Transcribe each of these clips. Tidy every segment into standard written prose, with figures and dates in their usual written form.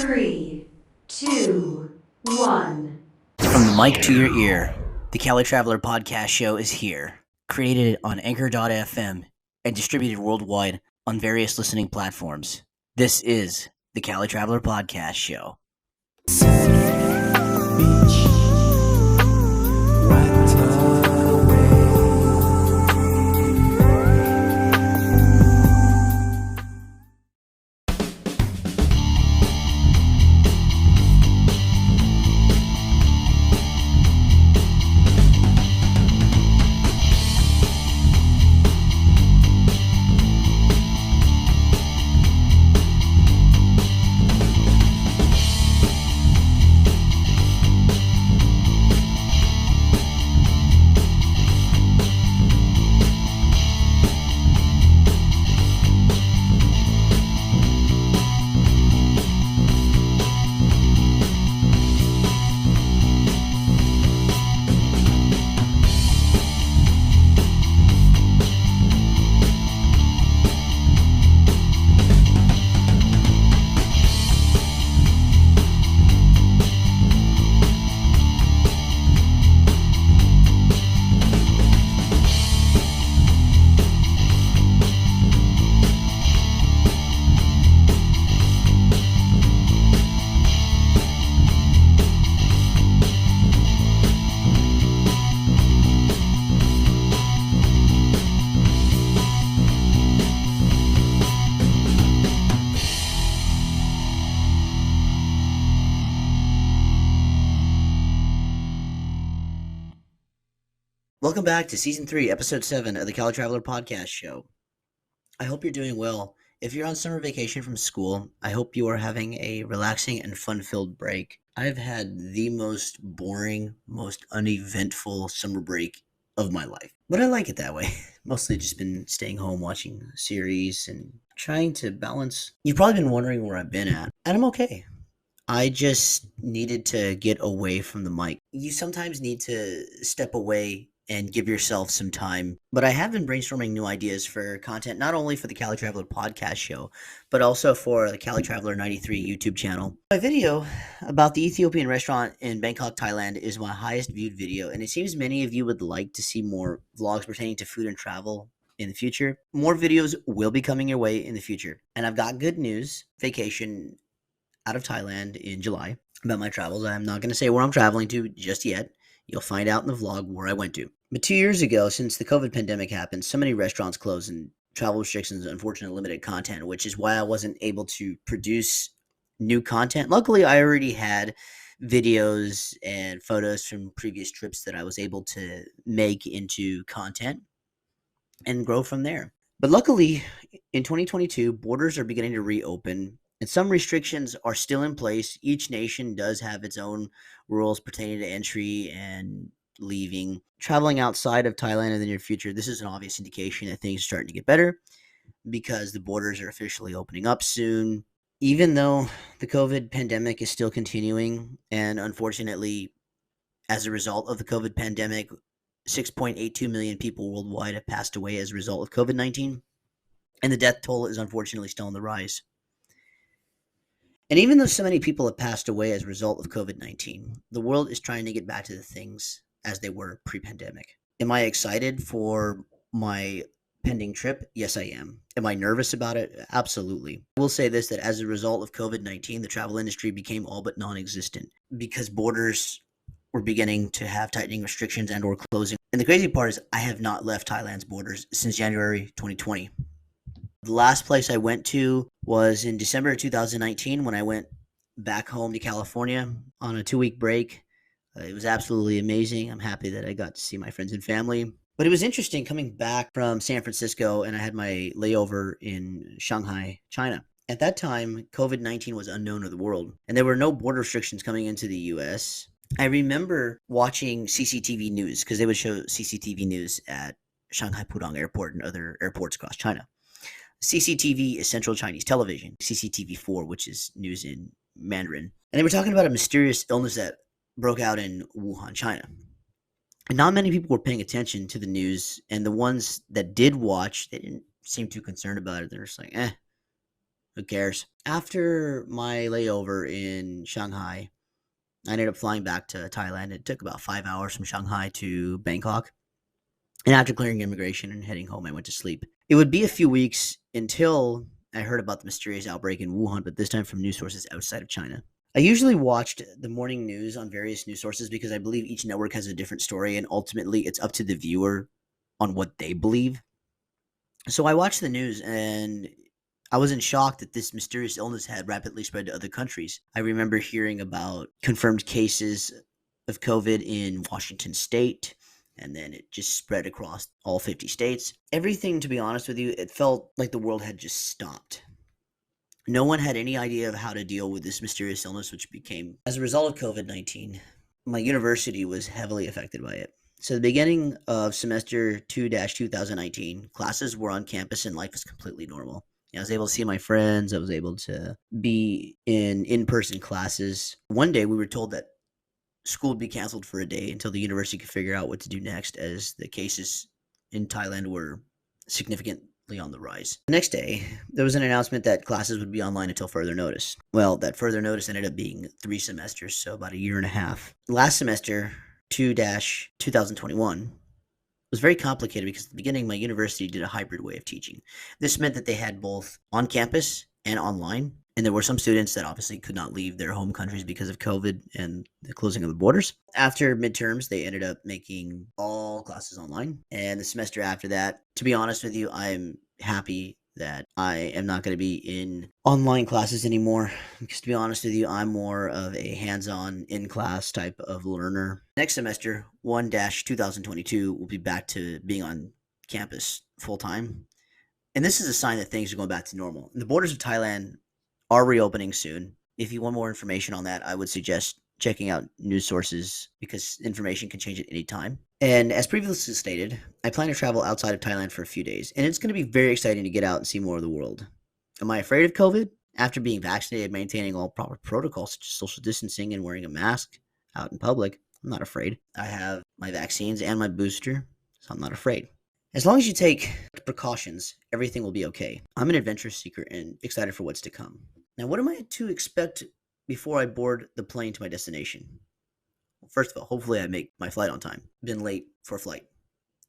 Three, two, one. From the mic to your ear, the Calitraveler podcast show is here. Created on Anchor.fm and distributed worldwide on various listening platforms. This is the Calitraveler podcast show. Welcome back to Season 3, Episode 7 of the Calitraveler podcast show. I hope you're doing well. If you're on summer vacation from school, I hope you are having a relaxing and fun-filled break. I've had the most boring, most uneventful summer break of my life. But I like it that way. Mostly just been staying home watching series and trying to balance. You've probably been wondering where I've been at, and I'm okay. I just needed to get away from the mic. You sometimes need to step away and give yourself some time. But I have been brainstorming new ideas for content, not only for the Calitraveler podcast show, but also for the Calitraveler 93 YouTube channel. My video about the Ethiopian restaurant in Bangkok, Thailand is my highest viewed video, and it seems many of you would like to see more vlogs pertaining to food and travel in the future. More videos will be coming your way in the future. And I've got good news. Vacation out of Thailand in July about my travels. I'm not going to say where I'm traveling to just yet. You'll find out in the vlog where I went to. But 2 years ago, since the COVID pandemic happened, so many restaurants closed and travel restrictions unfortunately limited content, which is why I wasn't able to produce new content. Luckily, I already had videos and photos from previous trips that I was able to make into content and grow from there. But luckily, in 2022, borders are beginning to reopen. And some restrictions are still in place. Each nation does have its own rules pertaining to entry and leaving. Traveling outside of Thailand in the near future, this is an obvious indication that things are starting to get better because the borders are officially opening up soon. Even though the COVID pandemic is still continuing, and unfortunately, as a result of the COVID pandemic, 6.82 million people worldwide have passed away as a result of COVID-19, and the death toll is unfortunately still on the rise. And even though so many people have passed away as a result of COVID-19, the world is trying to get back to the things as they were pre-pandemic. Am I excited for my pending trip? Yes, I am. Am I nervous about it? Absolutely. I will say this, that as a result of COVID-19, the travel industry became all but non-existent because borders were beginning to have tightening restrictions and or closing. And the crazy part is I have not left Thailand's borders since January 2020. The last place I went to was in December of 2019 when I went back home to California on a 2-week break. It was absolutely amazing. I'm happy that I got to see my friends and family. But it was interesting coming back from San Francisco, and I had my layover in Shanghai, China. At that time, COVID-19 was unknown to the world, and there were no border restrictions coming into the U.S. I remember watching CCTV news because they would show CCTV news at Shanghai Pudong Airport and other airports across China. CCTV is Central Chinese Television, CCTV4, which is news in Mandarin. And they were talking about a mysterious illness that broke out in Wuhan, China. And not many people were paying attention to the news, and the ones that did watch, they didn't seem too concerned about it. They're just like, Who cares? After my layover in Shanghai, I ended up flying back to Thailand. It took about 5 hours from Shanghai to Bangkok. And after clearing immigration and heading home, I went to sleep. It would be a few weeks until I heard about the mysterious outbreak in Wuhan, but this time from news sources outside of China. I usually watched the morning news on various news sources because I believe each network has a different story, and ultimately it's up to the viewer on what they believe. So I watched the news and I was in shock that this mysterious illness had rapidly spread to other countries. I remember hearing about confirmed cases of COVID in Washington state, and then it just spread across all 50 states. Everything, to be honest with you, it felt like the world had just stopped. No one had any idea of how to deal with this mysterious illness, which became, as a result of COVID 19, my university was heavily affected by it. So, the beginning of semester 2 2019, classes were on campus and life was completely normal. I was able to see my friends. I was able to be in person classes. One day, we were told that school would be canceled for a day until the university could figure out what to do next, as the cases in Thailand were significantly on the rise. The next day, there was an announcement that classes would be online until further notice. Well, that further notice ended up being 3 semesters, so about a year and a half. Last semester, 2 2021, was very complicated because at the beginning, my university did a hybrid way of teaching. This meant that they had both on campus and online. And there were some students that obviously could not leave their home countries because of COVID and the closing of the borders. After midterms, they ended up making all classes online. And the semester after that, to be honest with you, I'm happy that I am not going to be in online classes anymore. Because to be honest with you, I'm more of a hands-on in-class type of learner. Next semester, 1 2022, will be back to being on campus full-time. And this is a sign that things are going back to normal. The borders of Thailand are reopening soon. If you want more information on that, I would suggest checking out news sources because information can change at any time. And as previously stated, I plan to travel outside of Thailand for a few days, and it's going to be very exciting to get out and see more of the world. Am I afraid of COVID? After being vaccinated, maintaining all proper protocols such as social distancing and wearing a mask out in public, I'm not afraid. I have my vaccines and my booster, so I'm not afraid. As long as you take precautions, everything will be okay. I'm an adventure seeker and excited for what's to come. Now, what am I to expect before I board the plane to my destination? Well, first of all, hopefully I make my flight on time. Been late for a flight,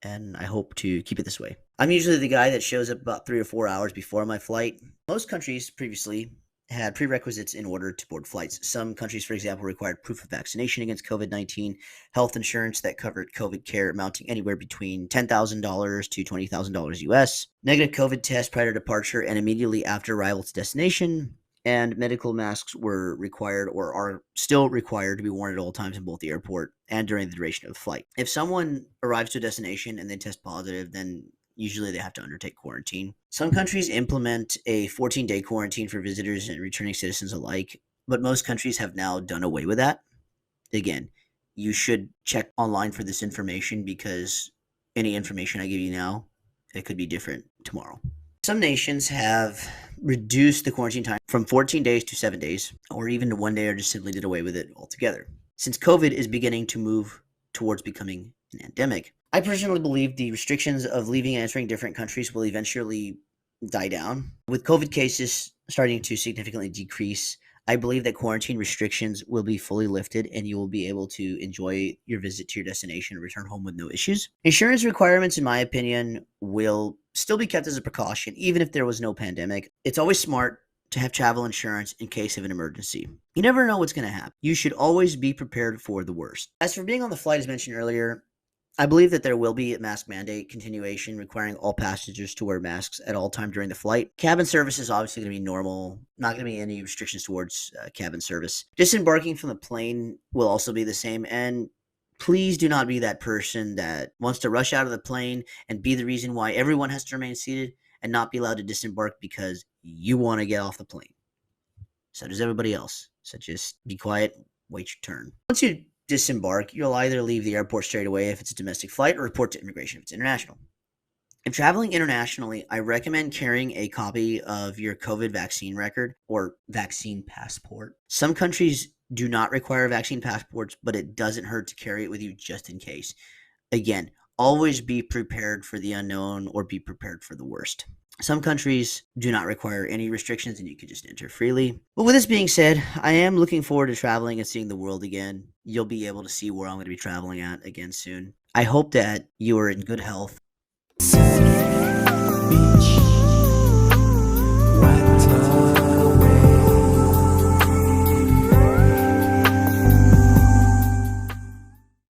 and I hope to keep it this way. I'm usually the guy that shows up about 3 or 4 hours before my flight. Most countries previously had prerequisites in order to board flights. Some countries, for example, required proof of vaccination against COVID-19, health insurance that covered COVID care amounting anywhere between $10,000 to $20,000 US, negative COVID test prior to departure and immediately after arrival to destination, and medical masks were required or are still required to be worn at all times in both the airport and during the duration of the flight. If someone arrives to a destination and they test positive, then usually they have to undertake quarantine. Some countries implement a 14-day quarantine for visitors and returning citizens alike, but most countries have now done away with that. Again, you should check online for this information because any information I give you now, it could be different tomorrow. Some nations have reduced the quarantine time from 14 days to 7 days, or even to 1 day, or just simply did away with it altogether. Since COVID is beginning to move towards becoming an endemic, I personally believe the restrictions of leaving and entering different countries will eventually die down. With COVID cases starting to significantly decrease, I believe that quarantine restrictions will be fully lifted and you will be able to enjoy your visit to your destination and return home with no issues. Insurance requirements, in my opinion, will still be kept as a precaution, even if there was no pandemic. It's always smart to have travel insurance in case of an emergency. You never know what's going to happen. You should always be prepared for the worst. As for being on the flight, as mentioned earlier, I believe that there will be a mask mandate continuation requiring all passengers to wear masks at all time during the flight. Cabin service is obviously going to be normal. Not going to be any restrictions towards cabin service. Disembarking from the plane will also be the same. And please do not be that person that wants to rush out of the plane and be the reason why everyone has to remain seated and not be allowed to disembark because you want to get off the plane. So does everybody else. So just be quiet, wait your turn. Once you disembark, you'll either leave the airport straight away if it's a domestic flight or report to immigration if it's international. If traveling internationally, I recommend carrying a copy of your COVID vaccine record or vaccine passport. Some countries do not require vaccine passports, but it doesn't hurt to carry it with you just in case. Again, always be prepared for the unknown or be prepared for the worst. Some countries do not require any restrictions and you can just enter freely. But with this being said, I am looking forward to traveling and seeing the world again. You'll be able to see where I'm going to be traveling at again soon. I hope that you are in good health